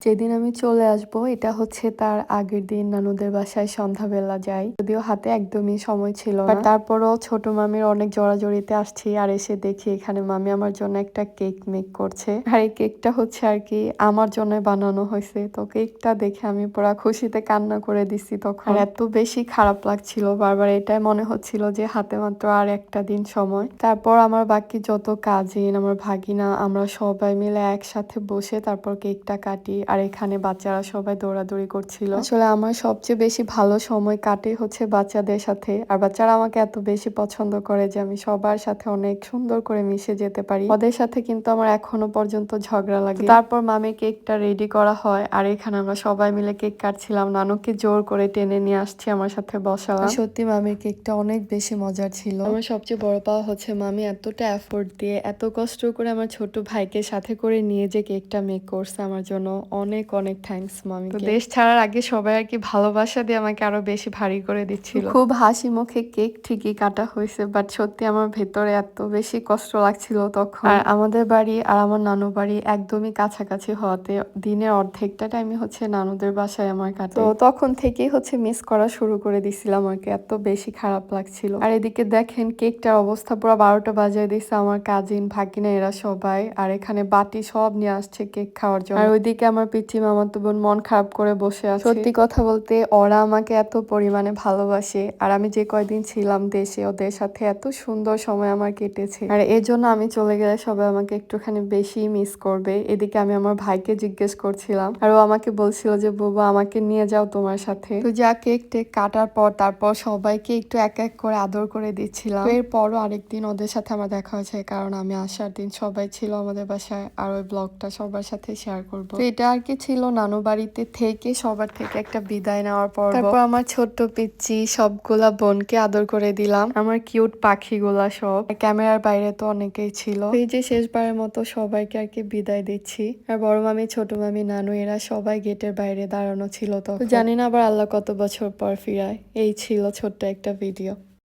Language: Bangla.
যেদিন আমি চলে আসবো এটা হচ্ছে তার আগের দিন নানুদের বাসায় সন্ধ্যাবেলা যাই। যদিও হাতে একদমই সময় ছিল না, তারপরও ছোট মামির অনেক জোরাজোরিতে আসছি আর এসে দেখি এখানে মামি আমার জন্য একটা কেক মেক করছে। আর এই কেকটা হচ্ছে আর কি আমার জন্য বানানো হয়েছে। তো কেকটা দেখে আমি পুরা খুশিতে কান্না করে দিছি তখন। এত বেশি খারাপ লাগছিল, বারবার এটাই মনে হচ্ছিল যে হাতে মাত্র আর একটা দিন সময়। তারপর আমার বাকি যত কাজিন, আমার ভাগিনা, আমরা সবাই মিলে একসাথে বসে তারপর কেকটা কাটি। আর এখানে বাচ্চারা সবাই দৌড়াদৌড়ি করছিল। আসলে আমার সবচেয়ে বেশি ভালো সময় কাটে হচ্ছে বাচ্চাদের সাথে। আর বাচ্চারা আমাকে এত বেশি পছন্দ করে যে আমি সবার সাথে অনেক সুন্দর করে মিশে যেতে পারি। ওদের সাথে কিন্তু আমার এখনো পর্যন্ত ঝগড়া লাগে। তারপর মামি কেকটা রেডি করা হয় আর এখানে আমরা সবাই মিলে কেক কাটছিলাম। নানুকে জোর করে টেনে নিয়ে আসছি আমার সাথে বসালাম। সত্যি মামির কেকটা অনেক বেশি মজার ছিল। আমার সবচেয়ে বড় পাওয়া হচ্ছে মামি এতটা এফোর্ট দিয়ে এত কষ্ট করে আমার ছোট ভাইকে সাথে করে নিয়ে যে কেকটা মেক করছে আমার জন্য। অনেক অনেক থ্যাঙ্কস মামি। দেশ ছাড়ার আগে সবাই আর কি ভালোবাসা দিয়ে আমাকে আরো বেশি ভারী করে দিচ্ছিল। খুব হাসি মুখে কেক ঠিকই কাটা হয়েছে, বাট সত্যি আমার ভেতরে এত বেশি কষ্ট লাগছিল তখন। আর আমাদের বাড়ি আর আমার নানু বাড়ি একদমই কাছাকাছি হওয়াতে দিনের অর্ধেকটা টাইমই হচ্ছে নানুদের বাসায় আমার কাছে। তো তখন থেকেই হচ্ছে মিস করা শুরু করে দিছিলাম, আমাকে এত বেশি খারাপ লাগছিল। আর এদিকে দেখেন কেকটার অবস্থা পুরো 12টা বাজিয়ে দিচ্ছে আমার কাজিন ভাগিনা এরা সবাই। আর এখানে বাটি সব নিয়ে আসছে কেক খাওয়ার জন্য। আর ওইদিকে আমার পিচ্চি মামাতো বোন মন খারাপ করে বসে আছে। সত্যি কথা বলতে ওরা আমাকে এত পরিমাণে ভালোবাসে আর আমি যে কয়দিন ছিলাম দেশে ওদের সাথে এত সুন্দর সময় আমার কেটেছে। আর এর জন্য আমি চলে গেলে সবাই আমাকে একটুখানি বেশি মিস করবে। এদিকে আমি আমার ভাইকে জিজ্ঞেস করছিলাম আর ও আমাকে বলছিল যে বুবু আমাকে নিয়ে যাও তোমার সাথে। তো যা কেক টেক কাটার পর তারপর সবাইকে একটু এক এক করে আদর করে দিচ্ছিলাম। এরপরও আরেকদিন ওদের সাথে আমার দেখা হয়েছে, কারণ আমি আসার দিন সবাই ছিল আমাদের বাসায় আর ওই ব্লগটা সবার সাথে শেয়ার করবো। তো এটা আর কি ছিল নানু বাড়িতে থেকে সবার থেকে একটা বিদায় নেওয়ার পর। তারপর আমার ছোট্ট পিচ্চি সবগুলা বোনকে আদর করে দিলাম, আমার কিউট পাখিগুলা সব। ক্যামেরার বাইরে তো অনেকেই ছিল। এই যে শেষবারের মতো সবাইকে আর কি বিদায় দিচ্ছি। আর বড় মামি, ছোট মামি, নানু এরা সবাই গেটের বাইরে দাঁড়ানো ছিল। তো জানি না আবার আল্লাহ কত বছর পর ফিরায়। এই ছিল ছোট্ট একটা ভিডিও।